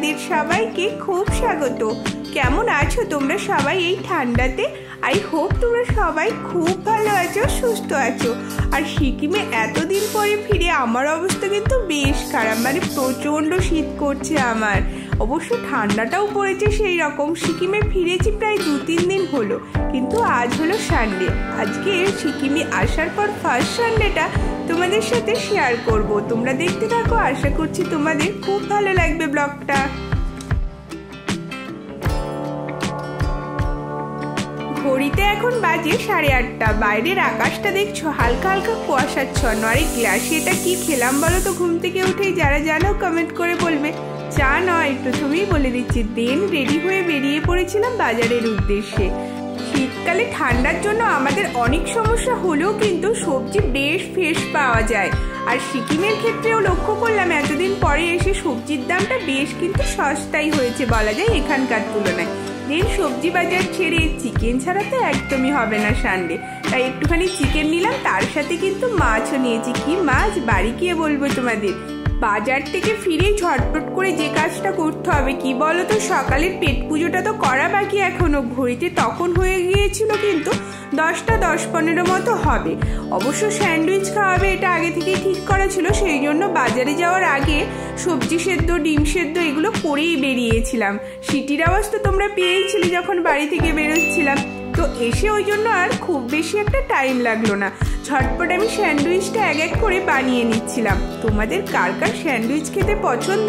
তোমাদের সবাইকে খুব স্বাগত। কেমন আছো তোমরা সবাই এই ঠান্ডাতে? আই হোপ তোমরা সবাই খুব ভালো আছো, সুস্থ আছো। আর সিকিমে এতদিন পরে ফিরে আমার অবস্থা কিন্তু বেশ খারাপ, মানে প্রচণ্ড শীত করছে আমার। অবশ্য ঠান্ডাটাও পড়েছে সেই রকম। সিকিমে ফিরেছি প্রায় 2-3 দিন হলো, কিন্তু আজ হলো সানডে। আজকে সিকিমে আসার পর ফার্স্ট সানডেটা তোমাদের সাথে শেয়ার করব। তোমরা দেখতে থাকো, আশা করছি তোমাদের খুব ভালো লাগবে ব্লগটা। ঘড়িতে এখন বাজে 8:30। বাইরের আকাশটা দেখছো হালকা হালকা কুয়াশাচ্ছন্ন। আর এই গ্লাসে এটা কি খেলাম বলো তো ঘুম থেকে উঠেই? যারা জানো কমেন্ট করে বলবে। চা নয়, প্রথমেই বলে দিচ্ছি, দেন রেডি হয়ে বেরিয়ে পড়েছিলাম বাজারের উদ্দেশ্যে। শীতকালে ঠান্ডার জন্য আমাদের অনেক সমস্যা হলেও কিন্তু সবজি বেশ ফ্রেশ পাওয়া যায়। আর সিকিমের ক্ষেত্রেও লক্ষ্য করলাম এতদিন পরে এসে সবজির দামটা বেশ কিন্তু সস্তাই হয়েছে বলা যায় এখানকার তুলনায়। দেন সবজি বাজার ছেড়ে চিকেন ছাড়া তো একদমই হবে না সানডে, তাই একটুখানি চিকেন নিলাম, তার সাথে কিন্তু মাছও নিয়েছি। কি মাছ বাড়ি গিয়ে বলবো তোমাদের। বাজার থেকে ফিরেই ঝটপট করে যে কাজটা করতে হবে, কি বলো তো, সকালের পেট পুজোটা তো করা বাকি এখনো। ঘড়িতে তখন হয়ে গিয়েছিল কিন্তু 10টা 10-15 মতো হবে। অবশ্য স্যান্ডউইচ খাওয়াবে এটা আগে থেকেই ঠিক করা ছিল, সেই জন্য বাজারে যাওয়ার আগে সবজি সেদ্ধ, ডিম সেদ্ধ এগুলো করেই বেরিয়েছিলাম। সিটির আওয়াজ তো তোমরা পেয়েইছিলে যখন বাড়ি থেকে বেরোচ্ছিলাম। তো এসে ওই জন্য আর খুব বেশি একটা টাইম লাগলো না। ঝটপট আমি স্যান্ডউইচটা এক করে বানিয়ে নিচ্ছিলাম। তোমাদের কার কার স্যান্ডউইচ খেতে পছন্দ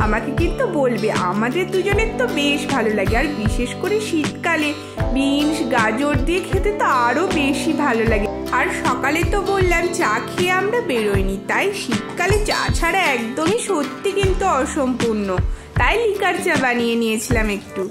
আমাকে কিন্তু বলবে। আমাদের দুজনের তো বেশ ভালো লাগে, আর বিশেষ করে শীতকালে বিনস গাজর দিয়ে খেতে তো আরো বেশি ভালো লাগে। আর সকালে তো বললাম চা খেয়ে আমরা বেরোইনি, তাই শীতকালে চা ছাড়া একদমই সত্যি কিন্তু অসম্পূর্ণ। তাই লিকার চা বানিয়ে নিয়েছিলাম একটু।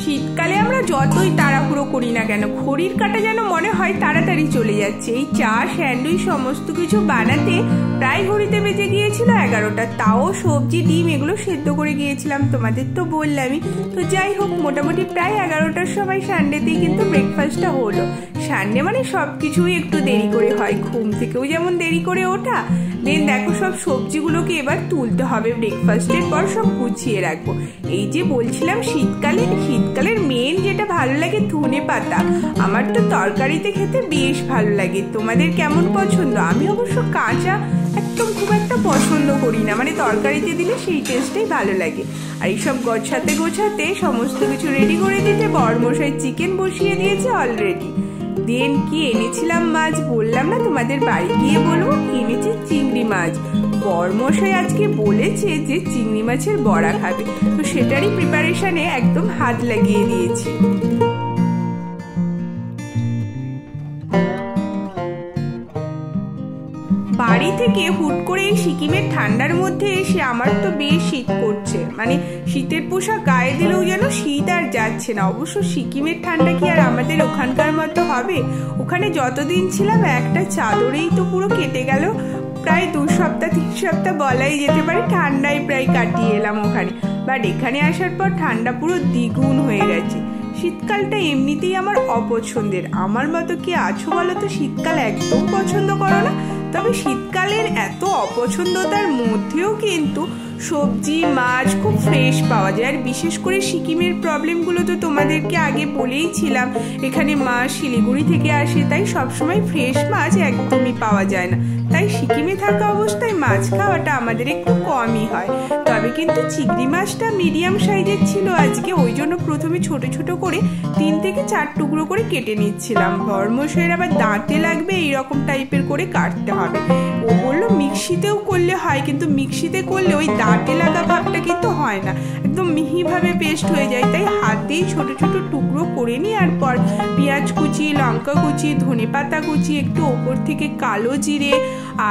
শীতকালে আমরা যতই তাড়াহুড়ো করি না কেন, ঘড়ির কাঁটা যেন মনে হয় তাড়াতাড়ি চলে যাচ্ছে। এই চা স্যান্ডউইচ সমস্ত কিছু বানাতে প্রায় ঘড়িতে বেজে গিয়েছিল 11টা। তাও সবজি ডিম এগুলো সেদ্ধ করে গিয়েছিলাম, তোমাদের তো বললামই। তো যাই হোক, মোটামুটি প্রায় 11টার সময় সানডেতেই কিন্তু ব্রেকফাস্টটা হলো। সানডে মানে সব কিছুই একটু দেরি করে হয়, ঘুম থেকেও যেমন দেরি করে ওঠা। দেন দেখো সব সবজিগুলোকে এবার তুলতে হবে, ব্রেকফাস্টের পর সব গুছিয়ে রাখবো। এই যে বলছিলাম শীতকালের মেন যেটা ভালো লাগে ধনে পাতা। আমার তো তরকারিতে খেতে বেশ ভালো লাগে। তোমাদের কেমন পছন্দ? আমি অবশ্য কাঁচা একদম খুব একটা পছন্দ করি না, মানে তরকারিতে দিলে সেই টেস্টটাই ভালো লাগে। আর এইসব গোছাতে সমস্ত কিছু রেডি করে দিতে বরমশাই চিকেন বসিয়ে দিয়েছে অলরেডি। দেন কি এনেছিলাম মাছ বললাম না তোমাদের, বাড়ি গিয়ে বলবো। এনেছি চিংড়ি মাছ। বরমশাই আজকে বলেছে যে চিংড়ি মাছের বড়া খাবে, তো সেটারই প্রিপারেশনে একদম হাত লাগিয়ে দিয়েছি। বাড়ি থেকে হুট করে এই সিকিমের ঠান্ডার মধ্যে এসে আমার তো বেশ শীত করছে, মানে শীতের পোশাক গায়ে দিলেও যেন শীত আর যাচ্ছে না। অবশ্য সিকিমের ঠান্ডা কি আর আমাদের ওখানকার মতো হবে? ওখানে যতদিন ছিলাম একটা চাদরেই তো পুরো কেটে গেল প্রায় 2 সপ্তাহ 3 সপ্তাহ বলাই যেতে পারে, ঠান্ডায় প্রায় কাটিয়ে এলাম ওখানে। বাট এখানে আসার পর ঠান্ডা পুরো দ্বিগুণ হয়ে গেছে। শীতকালটা এমনিতেই আমার অপছন্দের। আমার মতো কি আছো বলো তো শীতকাল একদম পছন্দ করো না? তবে শীতকালের এত অপছন্দতার মধ্যেও কিন্তু সবজি মাছ খুব ফ্রেশ পাওয়া যায়। আর বিশেষ করে সিকিমের প্রবলেমগুলো তো তোমাদেরকে আগে বলেইছিলাম। এখানে মাছ শিলিগুড়ি থেকে আসে, তাই সবসময় ফ্রেশ মাছ একদমই পাওয়া যায় না। তাই সিকিমে থাকা অবস্থায় মাছ খাওয়াটা আমাদের একটু কমই হয়। তবে কিন্তু চিংড়ি মাছটা মিডিয়াম সাইজের ছিল আজকে, ওই জন্য প্রথমে ছোট ছোট করে 3 থেকে 4 টুকরো করে কেটে নিচ্ছিলাম। বরমশাইয়ের আবার দাঁতে লাগবে এইরকম টাইপের করে কাটতে হবে। ও বললো মিক্সিতেও করলে হয়, কিন্তু মিক্সিতে করলে ওই দাঁতে লাগা ভাবটা কিন্তু হয় না, একদম মিহিভাবে পেস্ট হয়ে যায়। তাই হাতেই ছোট ছোট টুকরো করে নিই। আর পর পেঁয়াজ কুচি, লঙ্কা কুচি, ধনে পাতা কুচি, একটু ওপর থেকে কালো জিরে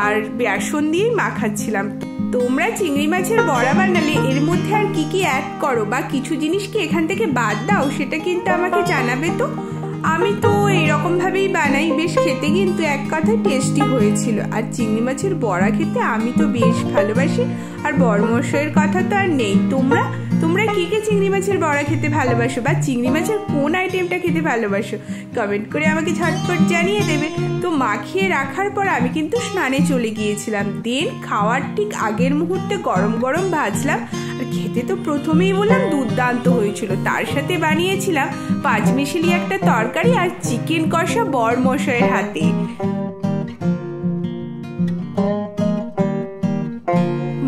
আর বেসন দিয়ে মাখাচ্ছিলাম। তোমরা চিংড়ি মাছের বড়া বানালে এর মধ্যে আর কি কি অ্যাড করো বা কিছু জিনিস কি এখান থেকে বাদ দাও, সেটা কিন্তু আমাকে জানাবে। তো আমি তো এইরকম ভাবেই বানাই, বেশ খেতে কিন্তু এক কথায় টেস্টি হয়েছিল। আর চিংড়ি মাছের বড়া খেতে আমি তো বেশ ভালোবাসি, আর বরমশাইয়ের কথা তো আর নেই। তোমরা তোমরা কি কি চিংড়ি মাছের বড়া খেতে ভালোবাসো বা চিংড়ি মাছের কোন আইটেমটা খেতে ভালোবাসো কমেন্ট করে আমাকে ঝটপট জানিয়ে দেবে। তো মাখিয়ে রাখার পর আমি কিন্তু স্নানে চলে গিয়েছিলাম। দেন খাওয়ার ঠিক আগের মুহূর্তে গরম গরম ভাজলাম। আর খেতে তো প্রথমেই বললাম দুর্দান্ত হয়েছিল। তার সাথে বানিয়েছিলাম পাঁচমিশালি একটা তরকারি আর চিকেন কষা বরমশাইয়ের হাতে।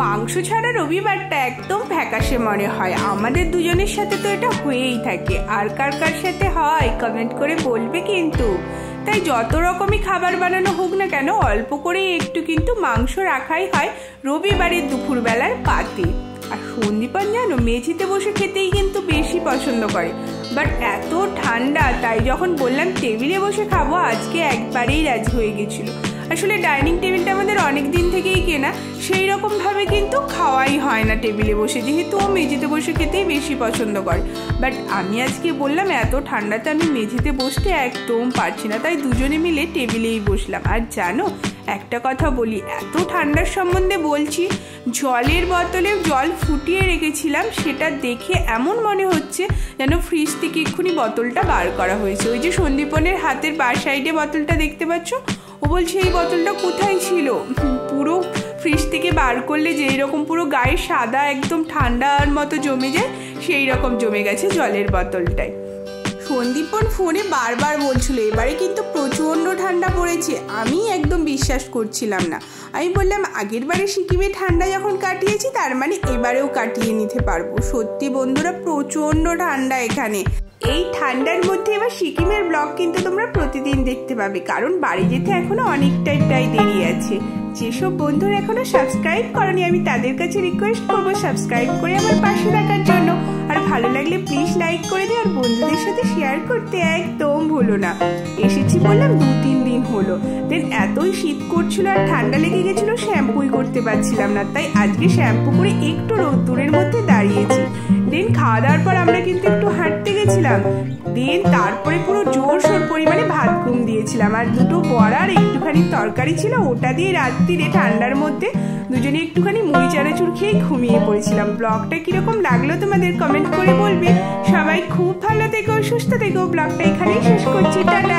মাংস ছাড়া রবিবারটা একদম ফ্যাকাশে মনে হয়। আমাদের দুজনের সাথে তো এটা হয়েই থাকে। আর কার কার সাথে হয় কমেন্ট করে বলবে কিন্তু। তাই যত রকমই খাবার বানানো হোক না কেন অল্প করে একটু কিন্তু মাংস রাখাই হয় রবিবারের দুপুরবেলার পাতে। আর সন্দীপন জানো মেঝেতে বসে খেতেই কিন্তু বেশি পছন্দ করে। বাট এত ঠান্ডা, তাই যখন বললাম টেবিলে বসে খাবো আজকে একবারেই রাজি হয়ে গেছিল। আসলে ডাইনিং টেবিলটা আমাদের অনেক দিন থেকেই কেনা, সেই রকম ভাবে কিন্তু খাওয়াই হয় না টেবিলে বসে, যেহেতু ও মেঝেতে বসে খেতেই বেশি পছন্দ করে। বাট আমি আজকে বললাম এত ঠান্ডাতে আমি মেঝেতে বসতে একদম পারছি না, তাই দুজনে মিলে টেবিলেই বসলাম। আর জানো একটা কথা বলি, এত ঠান্ডার সম্বন্ধে বলছি, জলের বোতলে জল ফুটিয়ে রেখেছিলাম, সেটা দেখে এমন মনে হচ্ছে যেন ফ্রিজ থেকে এক্ষুনি বোতলটা বার করা হয়েছে। ওই যে সন্দীপনের হাতের বাঁ সাইডে বোতলটা দেখতে পাচ্ছ, ও বলছে এই বোতলটা কোথায় ছিল। পুরো ফ্রিজ থেকে বার করলে যেই রকম পুরো গায়ে সাদা একদম ঠান্ডার মতো জমে যায়, সেই রকম জমে গেছে জলের বোতলটায়। সন্দীপন ফোনে বারবার বলছিল এবারে কিন্তু প্রচণ্ড ঠান্ডা পড়েছে। আমি একদম বিশ্বাস করছিলাম না। আমি বললাম আগের বারে সিকিমে ঠান্ডা যখন কাটিয়েছি তার মানে এবারেও কাটিয়ে নিতে পারবো। সত্যি বন্ধুরা প্রচণ্ড ঠান্ডা এখানে। এই ঠান্ডার মধ্যে এবার সিকিমের ব্লগ কিন্তু তোমরা প্রতিদিন দেখতে পাবে, কারণ বাড়ি যেতে এখনো অনেকটাই দেরি আছে। যেসব বন্ধুরা এখনো সাবস্ক্রাইব করনি আমি তাদের কাছে রিকোয়েস্ট করবো সাবস্ক্রাইব করে আমার পাশে রাখার জন্য। আর ভালো লাগলে প্লিজ লাইক করে দিও, আর বন্ধুদের সাথে শেয়ার করতে একদম ভুলো না। এসেছি বললাম 2-3 দিন হলো। দেন এতই শীত করছিল আর ঠান্ডা লেগে গেছিল, শ্যাম্পুই করতে পারছিলাম না, তাই আজকে শ্যাম্পু করে একটু রোদ্দুরের মধ্যে দাঁড়িয়েছি। দেন খাওয়া দাওয়ার পর আমরা কিন্তু একটু হাঁটতে গেছিলাম। দেন তারপরে পুরো জোরসোর পরিমাণে ভাত ঘুম দিয়েছিলাম, আর দুটো বড়ার একটুখানি তরকারি ছিল, ওটা দিয়ে রাত্রিরে ঠান্ডার মধ্যে দুজনে একটুখানি মুড়ি চানাচুর খেয়ে ঘুমিয়ে পড়েছিলাম। ব্লগটা কিরকম লাগলো তোমাদের কমেন্ট করে বলবে। সবাই খুব ভালো থেকো, সুস্থ থেকো। ব্লগটা এখানেই শেষ করছি, টাটা।